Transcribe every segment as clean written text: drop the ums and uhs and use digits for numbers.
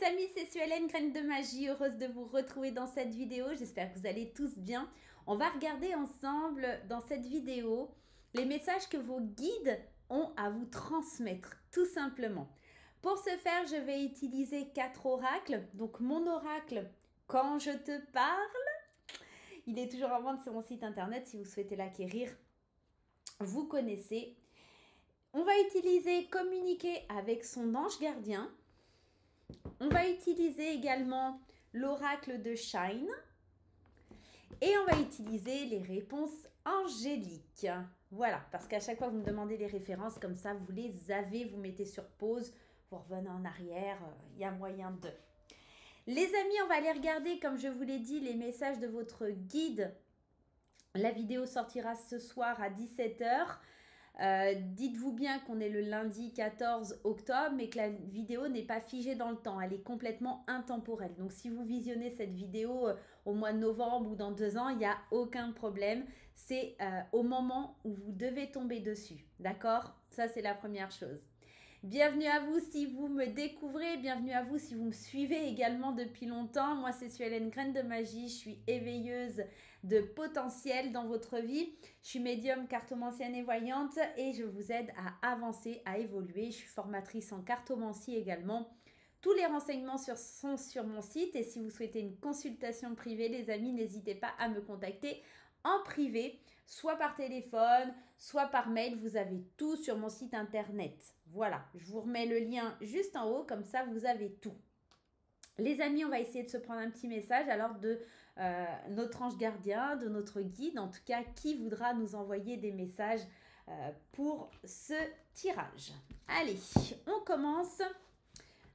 amis, c'est Suelen, Graine de Magie, heureuse de vous retrouver dans cette vidéo. J'espère que vous allez tous bien. On va regarder ensemble dans cette vidéo les messages que vos guides ont à vous transmettre, tout simplement. Pour ce faire, je vais utiliser 4 oracles. Donc mon oracle, quand je te parle, il est toujours en vente sur mon site internet si vous souhaitez l'acquérir. Vous connaissez. On va utiliser communiquer avec son ange gardien. On va utiliser également l'oracle de Shine et on va utiliser les réponses angéliques. Voilà, parce qu'à chaque fois vous me demandez les références, comme ça vous les avez, vous mettez sur pause, vous revenez en arrière, il y a moyen de... Les amis, on va aller regarder, comme je vous l'ai dit, les messages de votre guide. La vidéo sortira ce soir à 17 h. Dites-vous bien qu'on est le lundi 14 octobre, mais que la vidéo n'est pas figée dans le temps. Elle est complètement intemporelle. Donc, si vous visionnez cette vidéo au mois de novembre ou dans 2 ans, il n'y a aucun problème. C'est au moment où vous devez tomber dessus. D'accord? Ça, c'est la première chose. Bienvenue à vous si vous me découvrez, bienvenue à vous si vous me suivez également depuis longtemps. Moi, c'est Suelen, Graine de Magie, je suis éveilleuse de potentiel dans votre vie. Je suis médium, cartomancienne et voyante et je vous aide à avancer, à évoluer. Je suis formatrice en cartomancie également. Tous les renseignements sont sur mon site et si vous souhaitez une consultation privée, les amis, n'hésitez pas à me contacter en privé, soit par téléphone, soit par mail. Vous avez tout sur mon site internet. Voilà, je vous remets le lien juste en haut, comme ça vous avez tout. Les amis, on va essayer de se prendre un petit message alors de notre ange gardien, de notre guide, en tout cas, qui voudra nous envoyer des messages pour ce tirage. Allez, on commence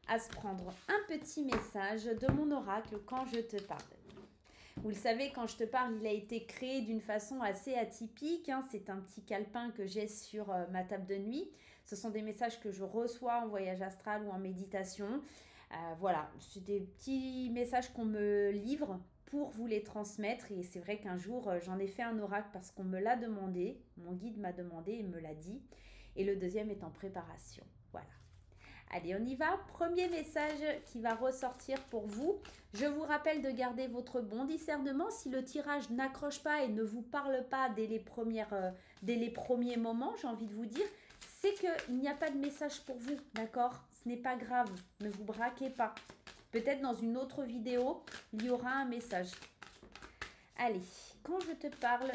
à se prendre un petit message de mon oracle quand je te parle. Vous le savez, quand je te parle, il a été créé d'une façon assez atypique. C'est un petit calepin que j'ai sur ma table de nuit. Ce sont des messages que je reçois en voyage astral ou en méditation. Voilà, c'est des petits messages qu'on me livre pour vous les transmettre. Et c'est vrai qu'un jour, j'en ai fait un oracle parce qu'on me l'a demandé. Mon guide m'a demandé et me l'a dit. Et le deuxième est en préparation. Voilà. Allez, on y va. Premier message qui va ressortir pour vous. Je vous rappelle de garder votre bon discernement. Si le tirage n'accroche pas et ne vous parle pas dès les premiers moments, j'ai envie de vous dire, c'est qu'il n'y a pas de message pour vous, d'accord? Ce n'est pas grave, ne vous braquez pas. Peut-être dans une autre vidéo, il y aura un message. Allez, quand je te parle...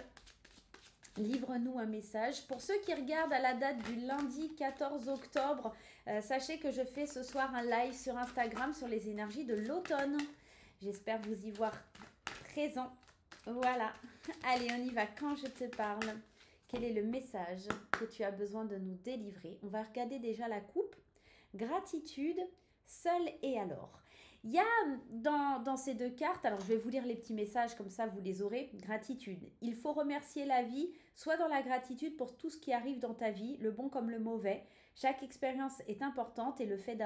livre-nous un message. Pour ceux qui regardent à la date du lundi 14 octobre, sachez que je fais ce soir un live sur Instagram sur les énergies de l'automne. J'espère vous y voir présent. Voilà. Allez, on y va. Quand je te parle, quel est le message que tu as besoin de nous délivrer? On va regarder déjà la coupe. Gratitude, seul et alors. Il y a dans ces deux cartes, alors je vais vous lire les petits messages, comme ça vous les aurez. Gratitude. Il faut remercier la vie, soit dans la gratitude pour tout ce qui arrive dans ta vie, le bon comme le mauvais. Chaque expérience est importante et te fait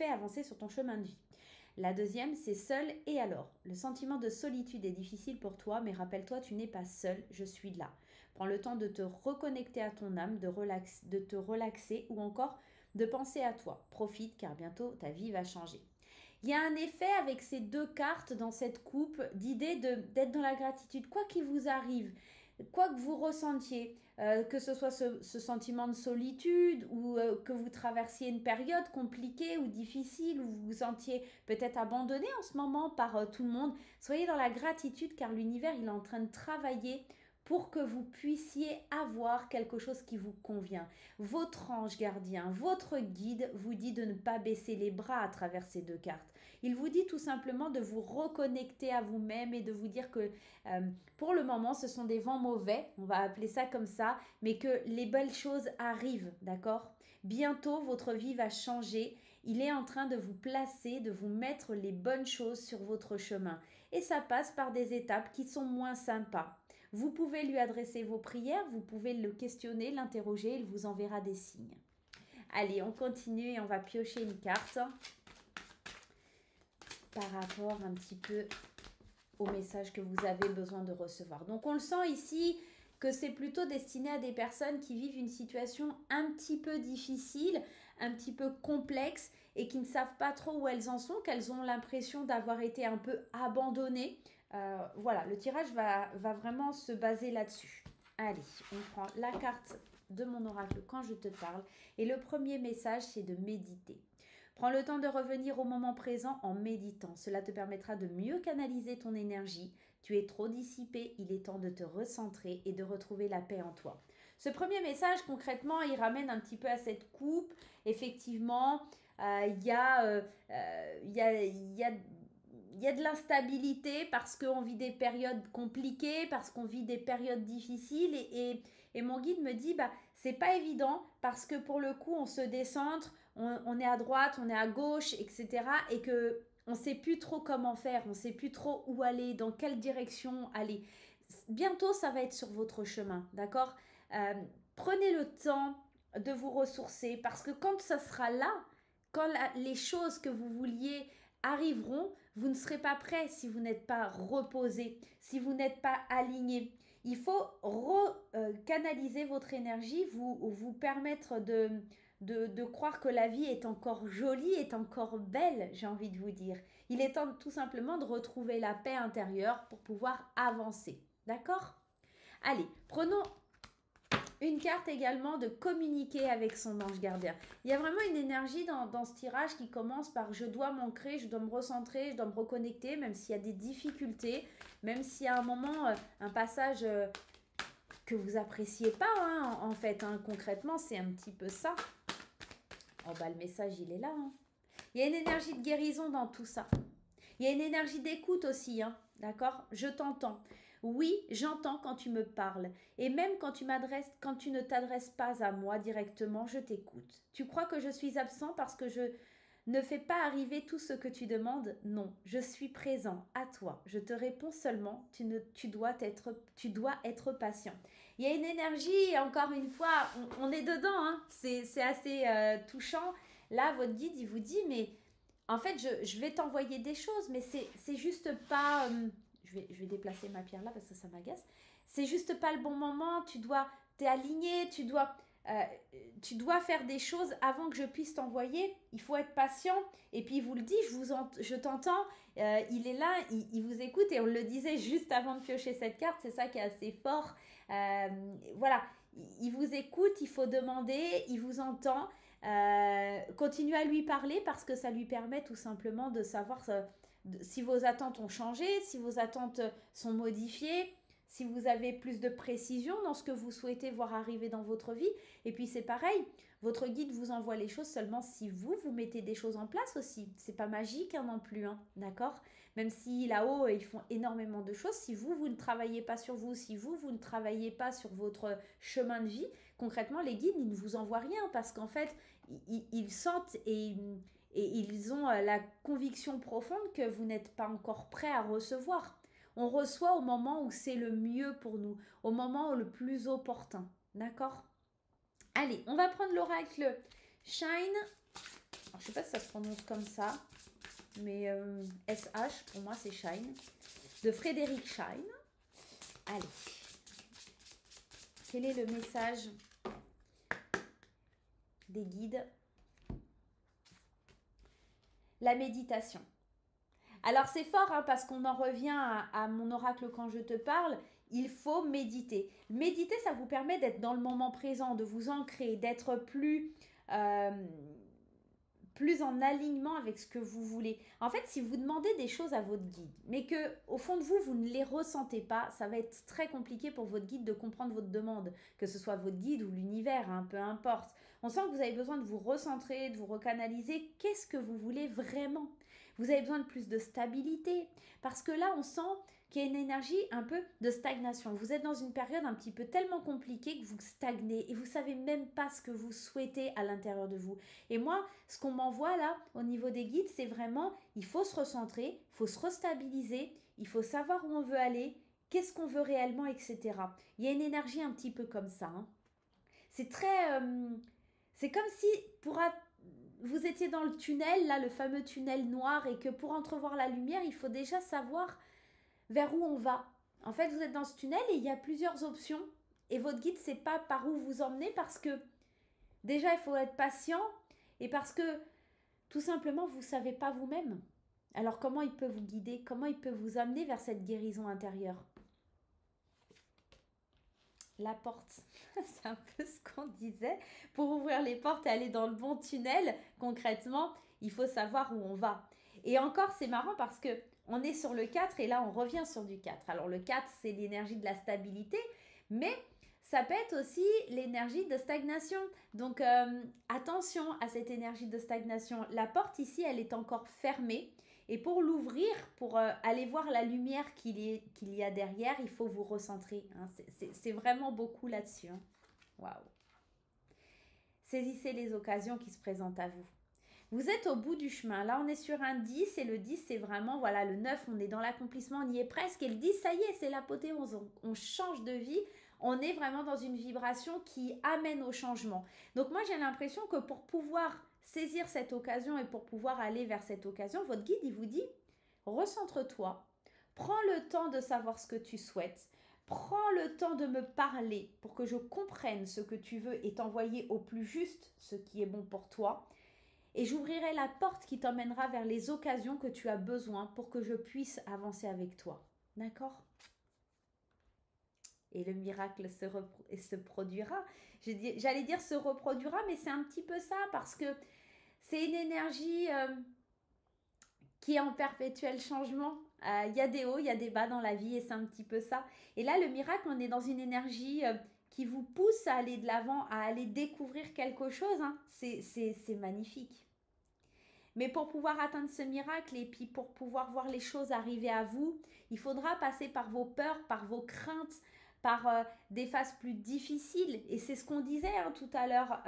avancer sur ton chemin de vie. La deuxième, c'est seul et alors. Le sentiment de solitude est difficile pour toi, mais rappelle-toi, tu n'es pas seul, je suis là. Prends le temps de te reconnecter à ton âme, de te relaxer ou encore de penser à toi. Profite car bientôt ta vie va changer. Il y a un effet avec ces deux cartes dans cette coupe d'idée d'être dans la gratitude, quoi qu'il vous arrive, quoi que vous ressentiez, que ce soit ce sentiment de solitude ou que vous traversiez une période compliquée ou difficile, ou vous vous sentiez peut-être abandonné en ce moment par tout le monde, soyez dans la gratitude car l'univers il est en train de travailler pour que vous puissiez avoir quelque chose qui vous convient. Votre ange gardien, votre guide vous dit de ne pas baisser les bras à travers ces deux cartes. Il vous dit tout simplement de vous reconnecter à vous-même et de vous dire que pour le moment, ce sont des vents mauvais, on va appeler ça comme ça, mais que les belles choses arrivent, d'accord? Bientôt, votre vie va changer. Il est en train de vous placer, de vous mettre les bonnes choses sur votre chemin. Et ça passe par des étapes qui sont moins sympas. Vous pouvez lui adresser vos prières, vous pouvez le questionner, l'interroger, il vous enverra des signes. Allez, on continue et on va piocher une carte par rapport un petit peu au message que vous avez besoin de recevoir. Donc, on le sent ici, que c'est plutôt destiné à des personnes qui vivent une situation un petit peu difficile, un petit peu complexe et qui ne savent pas trop où elles en sont, qu'elles ont l'impression d'avoir été un peu abandonnées. Voilà, le tirage va vraiment se baser là-dessus. Allez, on prend la carte de mon oracle quand je te parle. Et le premier message, c'est de méditer. Prends le temps de revenir au moment présent en méditant. Cela te permettra de mieux canaliser ton énergie. Tu es trop dissipé, il est temps de te recentrer et de retrouver la paix en toi. Ce premier message, concrètement, il ramène un petit peu à cette coupe. Effectivement, il y a de l'instabilité parce qu'on vit des périodes compliquées, parce qu'on vit des périodes difficiles et mon guide me dit c'est pas évident parce que pour le coup on se décentre, on est à droite, on est à gauche, etc. et que on sait plus trop comment faire, on sait plus trop où aller, dans quelle direction aller. Bientôt ça va être sur votre chemin, d'accord? Prenez le temps de vous ressourcer parce que quand ça sera là, quand les choses que vous vouliez arriveront, vous ne serez pas prêt si vous n'êtes pas reposé, si vous n'êtes pas aligné. Il faut canaliser votre énergie, vous permettre de croire que la vie est encore jolie, est encore belle, j'ai envie de vous dire. Il est temps tout simplement de retrouver la paix intérieure pour pouvoir avancer. D'accord? Allez, prenons une carte également de communiquer avec son ange gardien. Il y a vraiment une énergie dans ce tirage qui commence par je dois m'ancrer, je dois me recentrer, je dois me reconnecter, même s'il y a des difficultés, même s'il y a un moment, un passage que vous appréciez pas, hein, en fait, hein, concrètement, c'est un petit peu ça. Oh le message, il est là. Hein. Il y a une énergie de guérison dans tout ça. Il y a une énergie d'écoute aussi, hein, d'accord? Je t'entends. Oui, j'entends quand tu me parles. Et même quand tu ne t'adresses pas à moi directement, je t'écoute. Tu crois que je suis absent parce que je ne fais pas arriver tout ce que tu demandes? Non, je suis présent à toi. Je te réponds seulement. Tu dois être patient. Il y a une énergie, encore une fois, on est dedans. Hein, c'est assez touchant. Là, votre guide, il vous dit, mais en fait, je vais t'envoyer des choses, mais c'est juste pas... je vais déplacer ma pierre là parce que ça m'agace. C'est juste pas le bon moment. T'es aligné, tu dois faire des choses avant que je puisse t'envoyer. Il faut être patient. Et puis il vous le dit, je t'entends. Il est là, il vous écoute. Et on le disait juste avant de piocher cette carte. C'est ça qui est assez fort. Voilà, il vous écoute, il faut demander, il vous entend. Continuez à lui parler parce que ça lui permet tout simplement de savoir si vos attentes ont changé, si vos attentes sont modifiées, si vous avez plus de précision dans ce que vous souhaitez voir arriver dans votre vie. Et puis c'est pareil, votre guide vous envoie les choses seulement si vous mettez des choses en place aussi. C'est pas magique hein, non plus, hein, d'accord? Même si là-haut, ils font énormément de choses, si vous ne travaillez pas sur vous, si vous ne travaillez pas sur votre chemin de vie, concrètement, les guides, ils ne vous envoient rien parce qu'en fait, ils sentent et ils ont la conviction profonde que vous n'êtes pas encore prêt à recevoir. On reçoit au moment où c'est le mieux pour nous, au moment où le plus opportun. D'accord? Allez, on va prendre l'oracle Shine. Alors, je ne sais pas si ça se prononce comme ça, mais SH, pour moi, c'est Shine. De Frédéric Shine. Allez. Quel est le message des guides? La méditation. Alors c'est fort hein, parce qu'on en revient à mon oracle quand je te parle, il faut méditer. Méditer, ça vous permet d'être dans le moment présent, de vous ancrer, d'être plus en alignement avec ce que vous voulez. En fait, si vous demandez des choses à votre guide, mais que au fond de vous, vous ne les ressentez pas, ça va être très compliqué pour votre guide de comprendre votre demande, que ce soit votre guide ou l'univers, hein, peu importe. On sent que vous avez besoin de vous recentrer, de vous recanaliser. Qu'est-ce que vous voulez vraiment? Vous avez besoin de plus de stabilité, parce que là, on sent qu'il y a une énergie un peu de stagnation. Vous êtes dans une période un petit peu tellement compliquée que vous stagnez et vous ne savez même pas ce que vous souhaitez à l'intérieur de vous. Et moi, ce qu'on m'envoie là, au niveau des guides, c'est vraiment, il faut se recentrer, il faut se restabiliser, il faut savoir où on veut aller, qu'est-ce qu'on veut réellement, etc. Il y a une énergie un petit peu comme ça. Hein. C'est très... c'est comme si vous étiez dans le tunnel, là, le fameux tunnel noir, et que pour entrevoir la lumière, il faut déjà savoir vers où on va. En fait, vous êtes dans ce tunnel et il y a plusieurs options et votre guide ne sait pas par où vous emmener parce que déjà, il faut être patient et parce que tout simplement, vous ne savez pas vous-même. Alors, comment il peut vous guider? Comment il peut vous amener vers cette guérison intérieure? La porte, c'est un peu ce qu'on disait. Pour ouvrir les portes et aller dans le bon tunnel, concrètement, il faut savoir où on va. Et encore, c'est marrant parce que on est sur le 4 et là, on revient sur du 4. Alors, le 4, c'est l'énergie de la stabilité, mais ça peut être aussi l'énergie de stagnation. Donc, attention à cette énergie de stagnation. La porte ici, elle est encore fermée. Et pour l'ouvrir, pour aller voir la lumière qu'il y a derrière, il faut vous recentrer. Hein. C'est vraiment beaucoup là-dessus. Hein. Waouh. Saisissez les occasions qui se présentent à vous. Vous êtes au bout du chemin. Là, on est sur un 10 et le 10, c'est vraiment, voilà, le 9, on est dans l'accomplissement, on y est presque. Et le 10, ça y est, c'est l'apothéose. On change de vie. On est vraiment dans une vibration qui amène au changement. Donc moi, j'ai l'impression que pour pouvoir saisir cette occasion et pour pouvoir aller vers cette occasion, votre guide, il vous dit, recentre-toi, prends le temps de savoir ce que tu souhaites, prends le temps de me parler pour que je comprenne ce que tu veux et t'envoyer au plus juste ce qui est bon pour toi. Et j'ouvrirai la porte qui t'emmènera vers les occasions que tu as besoin pour que je puisse avancer avec toi. D'accord ? Et le miracle se produira. J'allais dire se reproduira, mais c'est un petit peu ça parce que c'est une énergie qui est en perpétuel changement. Il y a des hauts, il y a des bas dans la vie et c'est un petit peu ça. Et là, le miracle, on est dans une énergie qui vous pousse à aller de l'avant, à aller découvrir quelque chose. Hein. C'est magnifique. Mais pour pouvoir atteindre ce miracle et puis pour pouvoir voir les choses arriver à vous, il faudra passer par vos peurs, par vos craintes, par des phases plus difficiles. Et c'est ce qu'on disait hein, tout à l'heure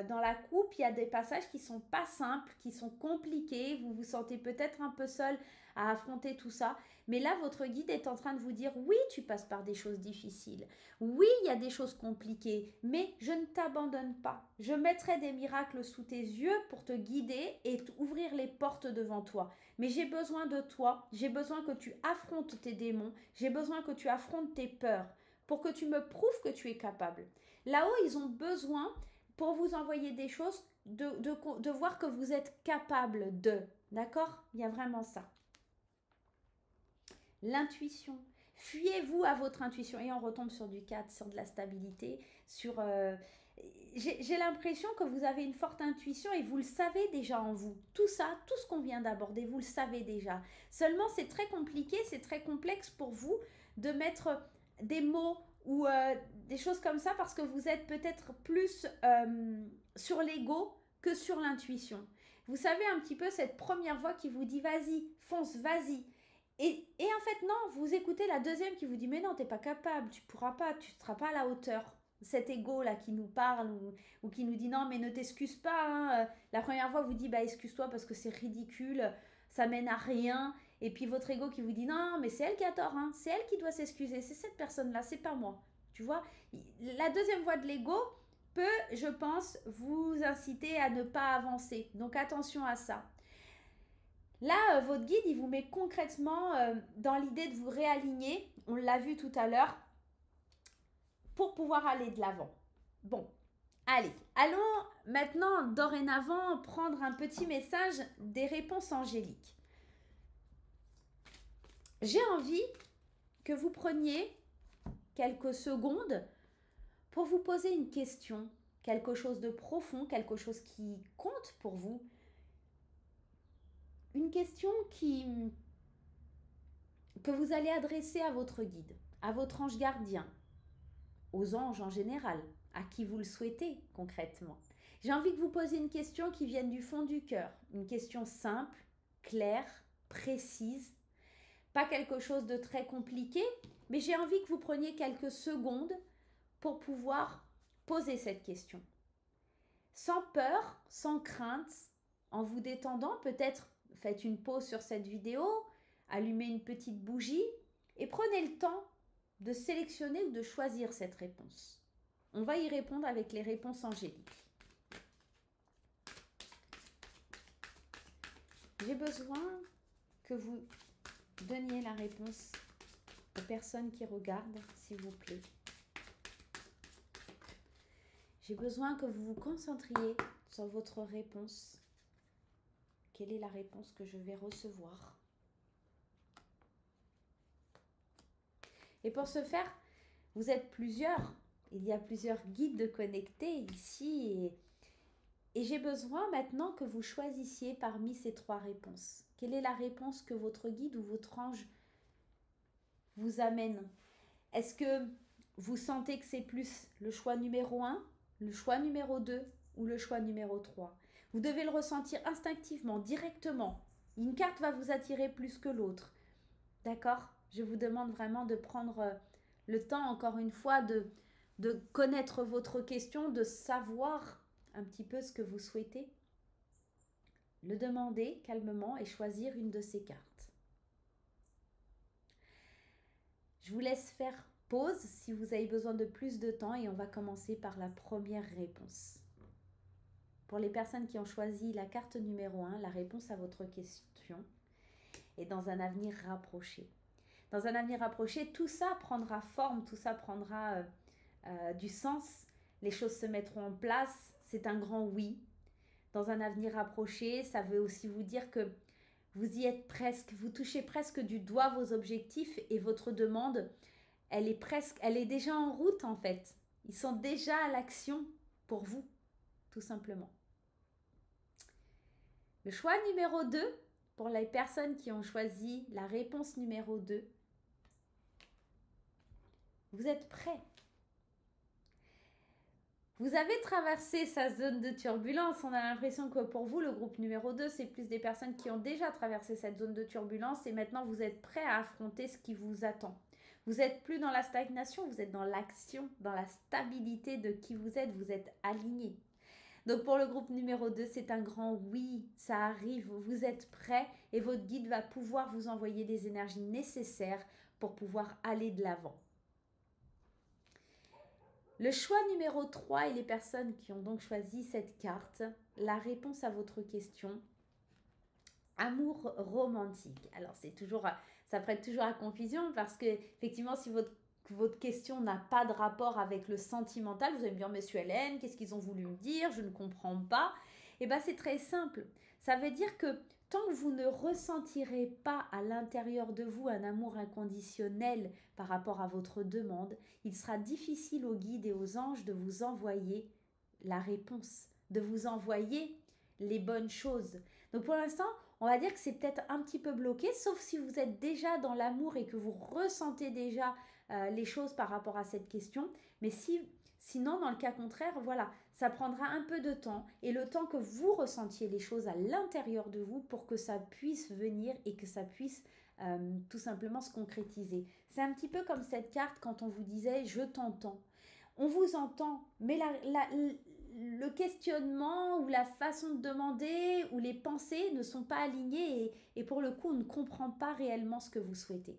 dans la coupe. Il y a des passages qui ne sont pas simples, qui sont compliqués. Vous vous sentez peut-être un peu seul à affronter tout ça. Mais là, votre guide est en train de vous dire, oui, tu passes par des choses difficiles. Oui, il y a des choses compliquées, mais je ne t'abandonne pas. Je mettrai des miracles sous tes yeux pour te guider et ouvrir les portes devant toi. Mais j'ai besoin de toi. J'ai besoin que tu affrontes tes démons. J'ai besoin que tu affrontes tes peurs pour que tu me prouves que tu es capable. Là-haut, ils ont besoin, pour vous envoyer des choses, de voir que vous êtes capable de. D'accord? Il y a vraiment ça. L'intuition. Fuyez-vous à votre intuition. Et on retombe sur du 4, sur de la stabilité, sur... j'ai l'impression que vous avez une forte intuition et vous le savez déjà en vous. Tout ça, tout ce qu'on vient d'aborder, vous le savez déjà. Seulement, c'est très compliqué, c'est très complexe pour vous de mettre des mots ou des choses comme ça parce que vous êtes peut-être plus sur l'ego que sur l'intuition. Vous savez un petit peu cette première voix qui vous dit vas-y, fonce, vas-y. Et en fait, non, vous écoutez la deuxième qui vous dit mais non, t'es pas capable, tu pourras pas, tu ne seras pas à la hauteur. Cet ego-là qui nous parle ou qui nous dit non, mais ne t'excuse pas. Hein. La première fois, vous dit bah excuse-toi parce que c'est ridicule, ça mène à rien. Et puis votre ego qui vous dit non, mais c'est elle qui a tort, hein. C'est elle qui doit s'excuser, c'est cette personne-là, c'est pas moi. Tu vois, la deuxième voix de l'ego peut, je pense, vous inciter à ne pas avancer. Donc attention à ça. Là, votre guide, il vous met concrètement dans l'idée de vous réaligner, on l'a vu tout à l'heure, pour pouvoir aller de l'avant. Bon, allez, allons maintenant, dorénavant, prendre un petit message des réponses angéliques. J'ai envie que vous preniez quelques secondes pour vous poser une question, quelque chose de profond, quelque chose qui compte pour vous. Une question que vous allez adresser à votre guide, à votre ange gardien, aux anges en général, à qui vous le souhaitez concrètement. J'ai envie que vous posiez une question qui vienne du fond du cœur, une question simple, claire, précise, pas quelque chose de très compliqué, mais j'ai envie que vous preniez quelques secondes pour pouvoir poser cette question. Sans peur, sans crainte, en vous détendant, peut-être faites une pause sur cette vidéo, allumez une petite bougie et prenez le temps de sélectionner ou de choisir cette réponse. On va y répondre avec les réponses angéliques. J'ai besoin que vous donniez la réponse aux personnes qui regardent, s'il vous plaît. J'ai besoin que vous vous concentriez sur votre réponse. Quelle est la réponse que je vais recevoir? Et pour ce faire, vous êtes plusieurs. Il y a plusieurs guides de connectés ici. Et j'ai besoin maintenant que vous choisissiez parmi ces 3 réponses. Quelle est la réponse que votre guide ou votre ange vous amène? Est-ce que vous sentez que c'est plus le choix numéro 1, le choix numéro 2 ou le choix numéro 3? Vous devez le ressentir instinctivement, directement. Une carte va vous attirer plus que l'autre. D'accord? Je vous demande vraiment de prendre le temps, encore une fois, de connaître votre question, de savoir un petit peu ce que vous souhaitez. Le demander calmement et choisir une de ces cartes. Je vous laisse faire pause si vous avez besoin de plus de temps et on va commencer par la première réponse. Pour les personnes qui ont choisi la carte numéro 1, la réponse à votre question est dans un avenir rapproché. Dans un avenir rapproché, tout ça prendra forme, tout ça prendra du sens, les choses se mettront en place, c'est un grand oui. Dans un avenir rapproché, ça veut aussi vous dire que vous y êtes presque, vous touchez presque du doigt vos objectifs et votre demande, elle est déjà en route en fait. Ils sont déjà à l'action pour vous, tout simplement. Le choix numéro 2, pour les personnes qui ont choisi la réponse numéro 2, vous êtes prêts. Vous avez traversé sa zone de turbulence. On a l'impression que pour vous, le groupe numéro 2, c'est plus des personnes qui ont déjà traversé cette zone de turbulence et maintenant vous êtes prêts à affronter ce qui vous attend. Vous n'êtes plus dans la stagnation, vous êtes dans l'action, dans la stabilité de qui vous êtes aligné. Donc pour le groupe numéro 2, c'est un grand oui, ça arrive, vous êtes prêts et votre guide va pouvoir vous envoyer les énergies nécessaires pour pouvoir aller de l'avant. Le choix numéro 3 et les personnes qui ont donc choisi cette carte, la réponse à votre question, amour romantique. Alors ça prête toujours à confusion parce que effectivement si votre question n'a pas de rapport avec le sentimental, vous allez me dire Monsieur Hélène, qu'est-ce qu'ils ont voulu me dire, je ne comprends pas. Et bien c'est très simple, ça veut dire que tant que vous ne ressentirez pas à l'intérieur de vous un amour inconditionnel par rapport à votre demande, il sera difficile aux guides et aux anges de vous envoyer la réponse, de vous envoyer les bonnes choses. Donc pour l'instant, on va dire que c'est peut-être un petit peu bloqué, sauf si vous êtes déjà dans l'amour et que vous ressentez déjà les choses par rapport à cette question. Mais sinon, dans le cas contraire, voilà, ça prendra un peu de temps et le temps que vous ressentiez les choses à l'intérieur de vous pour que ça puisse venir et que ça puisse tout simplement se concrétiser. C'est un petit peu comme cette carte quand on vous disait « je t'entends ». On vous entend, mais le questionnement ou la façon de demander ou les pensées ne sont pas alignées et pour le coup, on ne comprend pas réellement ce que vous souhaitez.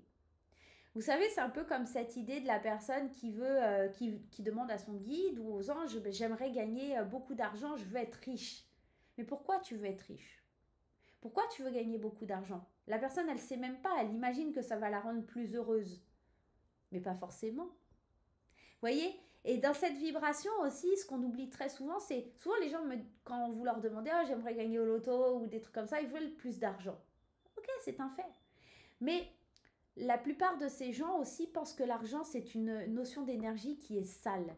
Vous savez, c'est un peu comme cette idée de la personne qui demande à son guide ou aux anges « j'aimerais gagner beaucoup d'argent, je veux être riche ». Mais pourquoi tu veux être riche? Pourquoi tu veux gagner beaucoup d'argent? La personne, elle ne sait même pas, elle imagine que ça va la rendre plus heureuse. Mais pas forcément. Vous voyez? Et dans cette vibration aussi, ce qu'on oublie très souvent, c'est souvent les gens, quand vous leur demandez « j'aimerais gagner au loto » ou des trucs comme ça, ils veulent plus d'argent. Ok, c'est un fait. Mais la plupart de ces gens aussi pensent que l'argent, c'est une notion d'énergie qui est sale,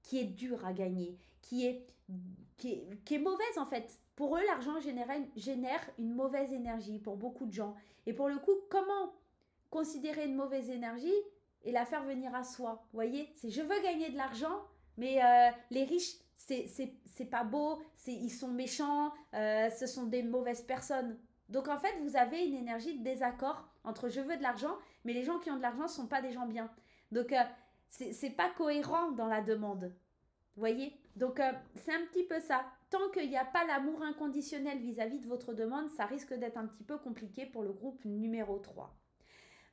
qui est dure à gagner, qui est mauvaise en fait. Pour eux, l'argent génère une mauvaise énergie pour beaucoup de gens. Et pour le coup, comment considérer une mauvaise énergie et la faire venir à soi? Vous voyez, c'est je veux gagner de l'argent, mais les riches, c'est pas beau, ils sont méchants, ce sont des mauvaises personnes. Donc en fait, vous avez une énergie de désaccord entre je veux de l'argent, mais les gens qui ont de l'argent ne sont pas des gens bien. Donc c'est pas cohérent dans la demande. Vous voyez? Donc c'est un petit peu ça. Tant qu'il n'y a pas l'amour inconditionnel vis-à-vis de votre demande, ça risque d'être un petit peu compliqué pour le groupe numéro 3.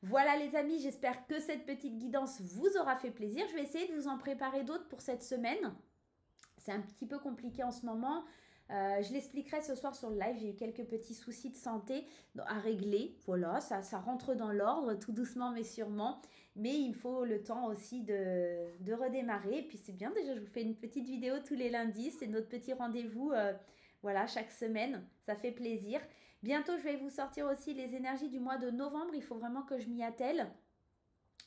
Voilà les amis, j'espère que cette petite guidance vous aura fait plaisir. Je vais essayer de vous en préparer d'autres pour cette semaine. C'est un petit peu compliqué en ce moment. Je l'expliquerai ce soir sur le live. J'ai eu quelques petits soucis de santé à régler. Voilà, ça rentre dans l'ordre, tout doucement mais sûrement. Mais il me faut le temps aussi de redémarrer. Et puis c'est bien, déjà, je vous fais une petite vidéo tous les lundis. C'est notre petit rendez-vous, voilà, chaque semaine. Ça fait plaisir. Bientôt, je vais vous sortir aussi les énergies du mois de novembre. Il faut vraiment que je m'y attelle.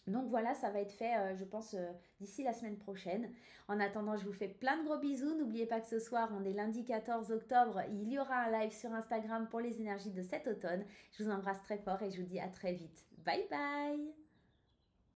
Donc voilà, ça va être fait, je pense, d'ici la semaine prochaine. En attendant, je vous fais plein de gros bisous. N'oubliez pas que ce soir, on est lundi 14 octobre. Il y aura un live sur Instagram pour les énergies de cet automne. Je vous embrasse très fort et je vous dis à très vite. Bye bye!